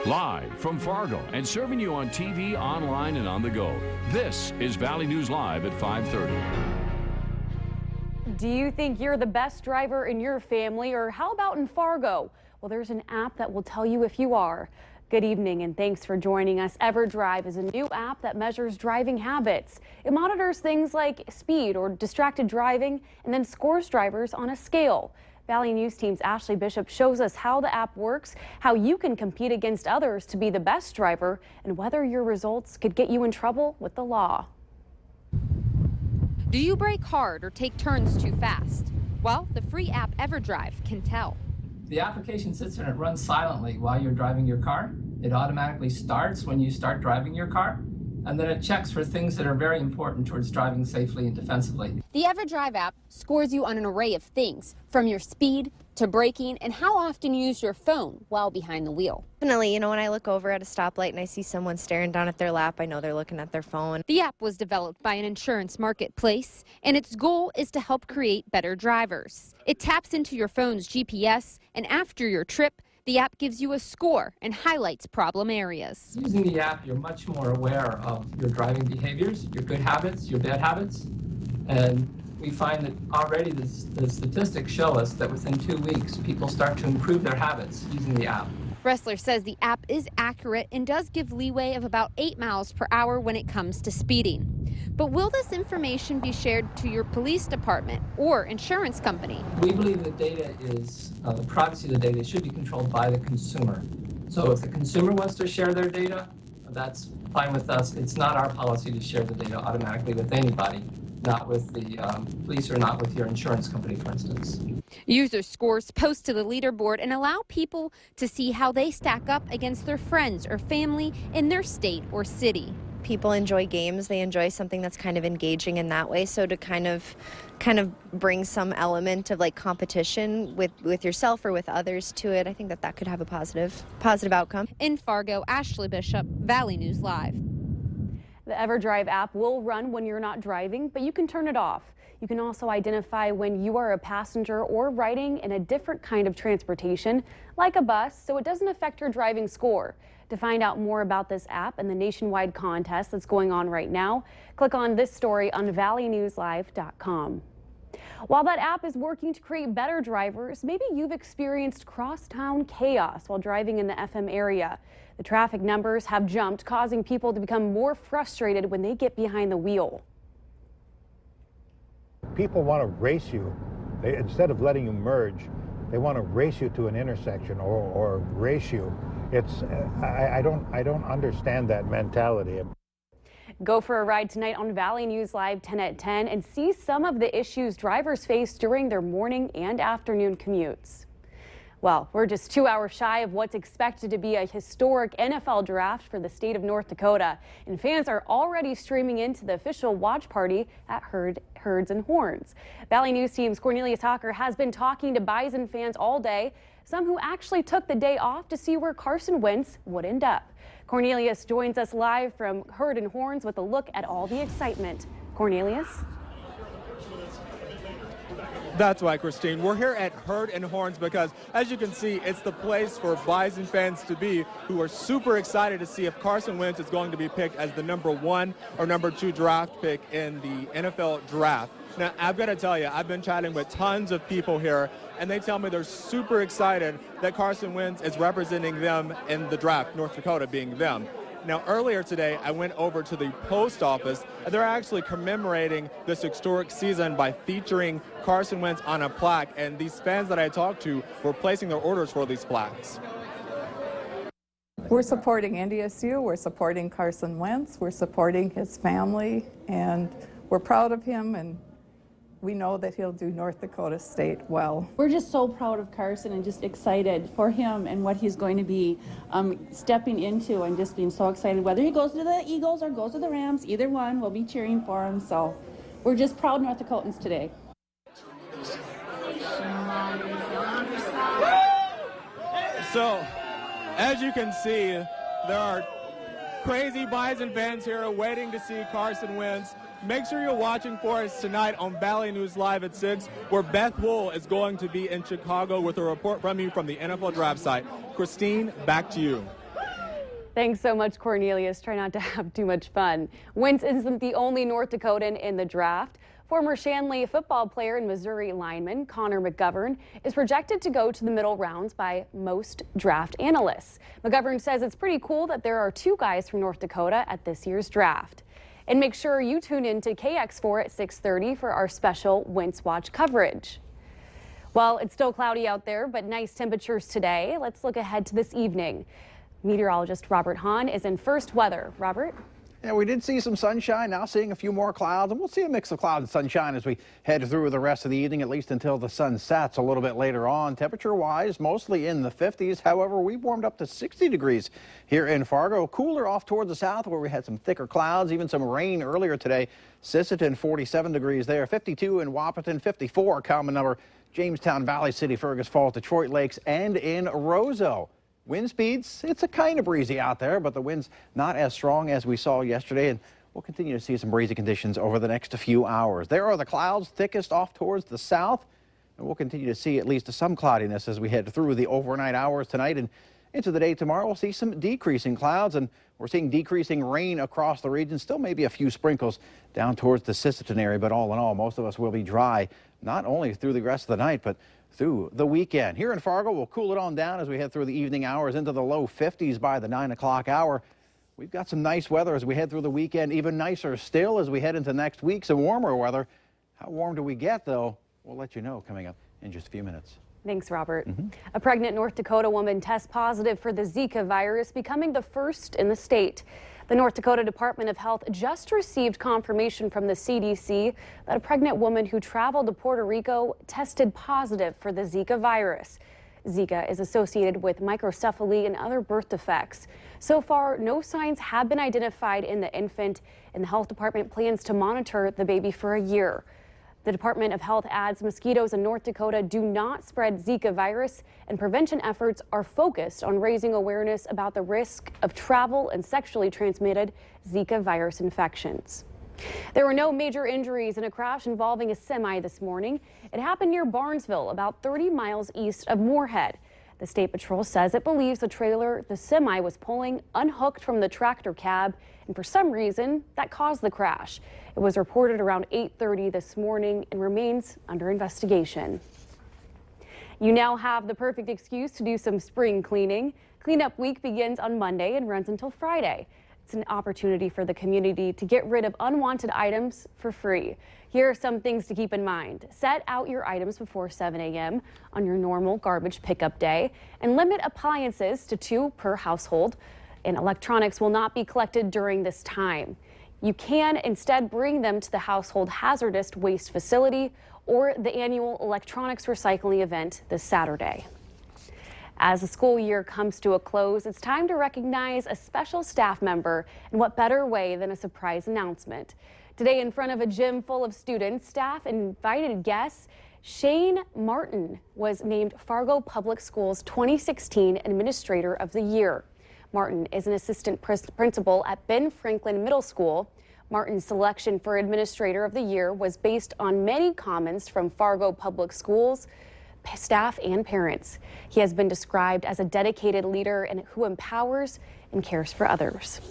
Live from Fargo and serving you on TV, online, and on the go. This is Valley News Live at 5:30. Do you think you're the best driver in your family, or how about in Fargo? Well, there's an app that will tell you if you are. Good evening and thanks for joining us. EverDrive is a new app that measures driving habits. It monitors things like speed or distracted driving and then scores drivers on a scale. Valley News Team's Ashley Bishop shows us how the app works, how you can compete against others to be the best driver, and whether your results could get you in trouble with the law. Do you brake hard or take turns too fast? Well, the free app EverDrive can tell. The application sits there and it runs silently while you're driving your car. It automatically starts when you start driving your car, and then it checks for things that are very important towards driving safely and defensively. The EverDrive app scores you on an array of things, from your speed to braking and how often you use your phone while behind the wheel. Definitely, when I look over at a stoplight and I see someone staring down at their lap, I know they're looking at their phone. The app was developed by an insurance marketplace, and its goal is to help create better drivers. It taps into your phone's GPS, and after your trip, the app gives you a score and highlights problem areas. Using the app, you're much more aware of your driving behaviors, your good habits, your bad habits, and we find that already the statistics show us that within 2 weeks, people start to improve their habits using the app. Ressler says the app is accurate and does give leeway of about 8 miles per hour when it comes to speeding. But will this information be shared to your police department or insurance company? We believe the data is, the privacy of the data should be controlled by the consumer. So if the consumer wants to share their data, that's fine with us. It's not our policy to share the data automatically with anybody, not with the police or not with your insurance company, for instance. User scores post to the leaderboard and allow people to see how they stack up against their friends or family in their state or city. People enjoy games. They enjoy something that's kind of engaging in that way. So to kind of bring some element of like competition with yourself or with others to it, I think that could have a positive outcome. In Fargo, Ashley Bishop, Valley News Live. The EverDrive app will run when you're not driving, but you can turn it off. You can also identify when you are a passenger or riding in a different kind of transportation, like a bus, so it doesn't affect your driving score. To find out more about this app and the nationwide contest that's going on right now, click on this story on valleynewslive.com. While that app is working to create better drivers, maybe you've experienced crosstown chaos while driving in the FM area. The traffic numbers have jumped, causing people to become more frustrated when they get behind the wheel. People want to race you. Instead of letting you merge, they want to race you to an intersection or race you. I don't understand that mentality. Go for a ride tonight on Valley News Live 10 at 10 and see some of the issues drivers face during their morning and afternoon commutes. Well, we're just 2 hours shy of what's expected to be a historic NFL draft for the state of North Dakota, and fans are already streaming into the official watch party at Herds and Horns. Valley News Team's Cornelius Hawker has been talking to Bison fans all day, some who actually took the day off to see where Carson Wentz would end up. Cornelius joins us live from Herds and Horns with a look at all the excitement. Cornelius? That's right, Christine. We're here at Herds and Horns because, as you can see, it's the place for Bison fans to be who are super excited to see if Carson Wentz is going to be picked as the #1 or #2 draft pick in the NFL draft. Now, I've got to tell you, I've been chatting with tons of people here, and they tell me they're super excited that Carson Wentz is representing them in the draft, North Dakota being them. Now, earlier today, I went over to the post office, and they're actually commemorating this historic season by featuring Carson Wentz on a plaque, and these fans that I talked to were placing their orders for these plaques. We're supporting NDSU, we're supporting Carson Wentz, we're supporting his family, and we're proud of him, and we know that he'll do North Dakota State well. We're just so proud of Carson and just excited for him and what he's going to be stepping into, and just being so excited. Whether he goes to the Eagles or goes to the Rams, either one, we'll be cheering for him. So we're just proud North Dakotans today. So, as you can see, there are crazy Bison fans here waiting to see Carson Wentz. Make sure you're watching for us tonight on Valley News Live at 6, where Beth Wool is going to be in Chicago with a report from you from the NFL draft site. Christine, back to you. Thanks so much, Cornelius. Try not to have too much fun. Wentz isn't the only North Dakotan in the draft. Former Shanley football player and Missouri lineman Connor McGovern is projected to go to the middle rounds by most draft analysts. McGovern says it's pretty cool that there are 2 guys from North Dakota at this year's draft. And make sure you tune in to KX4 at 6:30 for our special Wentz Watch coverage. Well, it's still cloudy out there, but nice temperatures today. Let's look ahead to this evening. Meteorologist Robert Hahn is in First Weather. Robert? Yeah, we did see some sunshine, now seeing a few more clouds, and we'll see a mix of cloud and sunshine as we head through the rest of the evening, at least until the sun sets a little bit later on. Temperature-wise, mostly in the 50s. However, we warmed up to 60 degrees here in Fargo. Cooler off toward the south where we had some thicker clouds, even some rain earlier today. Sisseton, 47 degrees there. 52 in Wahpeton, 54 common number. Jamestown, Valley City, Fergus Falls, Detroit Lakes, and in Roseau. Wind speeds, it's a kind of breezy out there, but the wind's not as strong as we saw yesterday, and we'll continue to see some breezy conditions over the next few hours. There are the clouds thickest off towards the south, and we'll continue to see at least some cloudiness as we head through the overnight hours tonight and into the day tomorrow. We'll see some decreasing clouds, and we're seeing decreasing rain across the region. Still maybe a few sprinkles down towards the Sisseton area, but all in all, most of us will be dry, not only through the rest of the night, but through the weekend. Here in Fargo, we'll cool it on down as we head through the evening hours into the low 50s by the 9 o'clock hour. We've got some nice weather as we head through the weekend, even nicer still as we head into next week, some warmer weather. How warm do we get, though? We'll let you know coming up in just a few minutes. Thanks, Robert. A pregnant North Dakota woman tests positive for the Zika virus, becoming the first in the state. The North Dakota Department of Health just received confirmation from the CDC that a pregnant woman who traveled to Puerto Rico tested positive for the Zika virus. Zika is associated with microcephaly and other birth defects. So far, no signs have been identified in the infant, and the health department plans to monitor the baby for a year. The Department of Health adds mosquitoes in North Dakota do not spread Zika virus, and prevention efforts are focused on raising awareness about the risk of travel and sexually transmitted Zika virus infections. There were no major injuries in a crash involving a semi this morning. It happened near Barnesville, about 30 miles east of Moorhead. The State Patrol says it believes the trailer the semi was pulling unhooked from the tractor cab, and for some reason that caused the crash. It was reported around 8:30 this morning and remains under investigation. You now have the perfect excuse to do some spring cleaning. Cleanup week begins on Monday and runs until Friday. It's an opportunity for the community to get rid of unwanted items for free. Here are some things to keep in mind. Set out your items before 7 a.m. on your normal garbage pickup day and limit appliances to 2 per household. And electronics will not be collected during this time. You can instead bring them to the household hazardous waste facility or the annual electronics recycling event this Saturday. As the school year comes to a close, it's time to recognize a special staff member, and what better way than a surprise announcement. Today, in front of a gym full of students, staff invited guests. Shane Martin was named Fargo Public Schools 2016 Administrator of the Year. Martin is an assistant principal at Ben Franklin Middle School. Martin's selection for Administrator of the Year was based on many comments from Fargo Public Schools staff and parents. He has been described as a dedicated leader and who empowers and cares for others.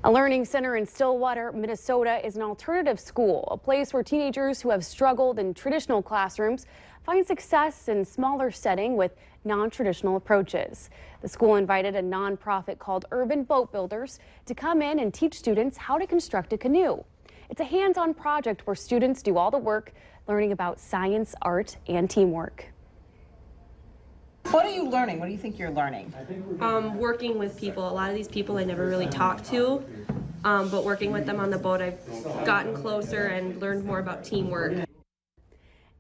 A learning center in Stillwater, Minnesota is an alternative school, a place where teenagers who have struggled in traditional classrooms find success in smaller setting with non-traditional approaches. The school invited a nonprofit called Urban Boat Builders to come in and teach students how to construct a canoe. It's a hands-on project where students do all the work, learning about science, art, and teamwork. What are you learning? What do you think you're learning? Working with people. A lot of these people I never really talked to, but working with them on the boat, I've gotten closer and learned more about teamwork.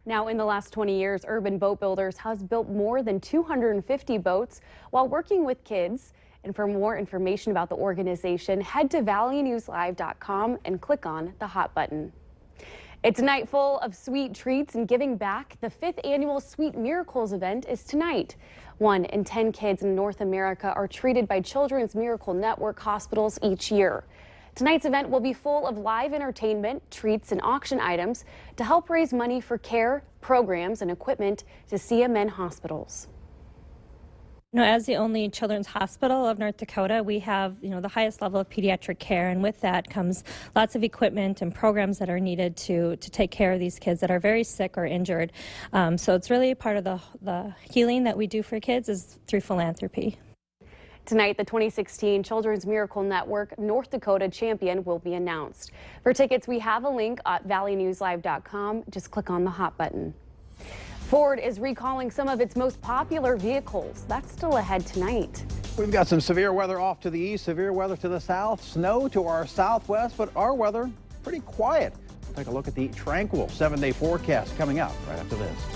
Now, in the last 20 years, Urban Boat Builders has built more than 250 boats while working with kids. And for more information about the organization, head to valleynewslive.com and click on the Hot button. It's a night full of sweet treats and giving back. The 5th annual Sweet Miracles event is tonight. 1 in 10 kids in North America are treated by Children's Miracle Network hospitals each year. Tonight's event will be full of live entertainment, treats, and auction items to help raise money for care, programs, and equipment to CMN hospitals. As the only children's hospital of North Dakota, we have, the highest level of pediatric care, and with that comes lots of equipment and programs that are needed to take care of these kids that are very sick or injured. So it's really part of the healing that we do for kids is through philanthropy. Tonight, the 2016 Children's Miracle Network North Dakota champion will be announced. For tickets, we have a link at valleynewslive.com. Just click on the hot button. Ford is recalling some of its most popular vehicles. That's still ahead tonight. We've got some severe weather off to the east, severe weather to the south, snow to our southwest, but our weather pretty quiet. We'll take a look at the tranquil 7-day forecast coming up right after this.